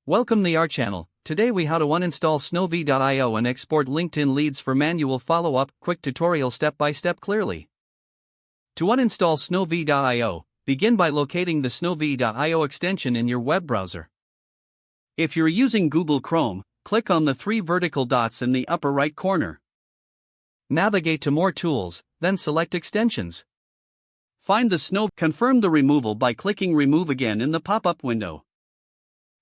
Welcome to our channel. Today we how to uninstall snowy.io and export LinkedIn leads for manual follow-up. Quick tutorial step by step clearly. To uninstall snowy.io, begin by locating the snowy.io extension in your web browser. If you're using Google Chrome, click on the three vertical dots in the upper right corner. Navigate to More Tools, then select Extensions. Find the Snow. Confirm the removal by clicking Remove again in the pop-up window.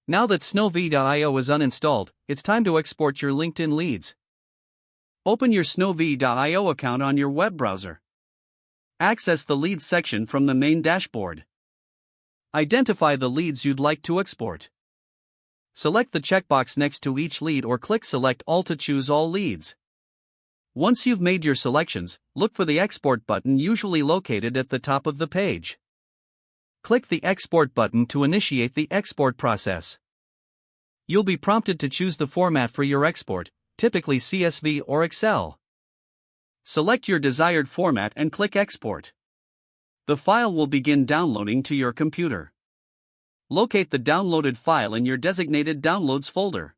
Now that snowy.io is uninstalled, it's time to export your LinkedIn leads. Open your snowy.io account on your web browser. Access the Leads section from the main dashboard. Identify the leads you'd like to export. Select the checkbox next to each lead or click Select All to choose all leads. Once you've made your selections, look for the Export button usually located at the top of the page. Click the Export button to initiate the export process. You'll be prompted to choose the format for your export, typically CSV or Excel. Select your desired format and click Export. The file will begin downloading to your computer. Locate the downloaded file in your designated Downloads folder.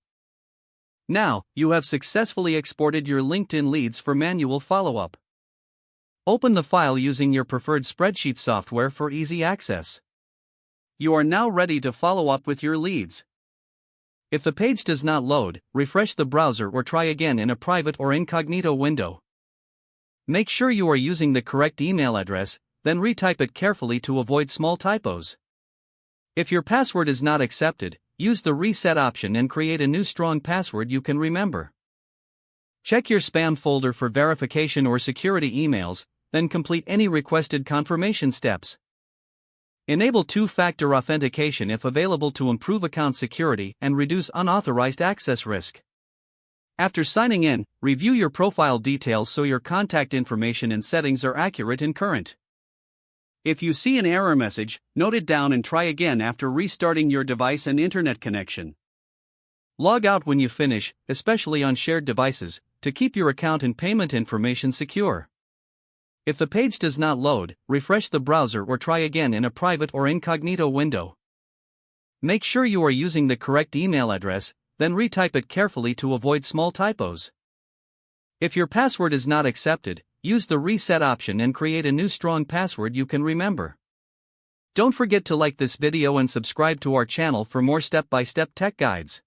Now, you have successfully exported your LinkedIn leads for manual follow-up. Open the file using your preferred spreadsheet software for easy access. You are now ready to follow up with your leads. If the page does not load, refresh the browser or try again in a private or incognito window. Make sure you are using the correct email address, then retype it carefully to avoid small typos. If your password is not accepted, use the reset option and create a new strong password you can remember. Check your spam folder for verification or security emails, then complete any requested confirmation steps. Enable two-factor authentication if available to improve account security and reduce unauthorized access risk. After signing in, review your profile details so your contact information and settings are accurate and current. If you see an error message, note it down and try again after restarting your device and internet connection. Log out when you finish, especially on shared devices, to keep your account and payment information secure. If the page does not load, refresh the browser or try again in a private or incognito window. Make sure you are using the correct email address, then retype it carefully to avoid small typos. If your password is not accepted, use the reset option and create a new strong password you can remember. Don't forget to like this video and subscribe to our channel for more step-by-step tech guides.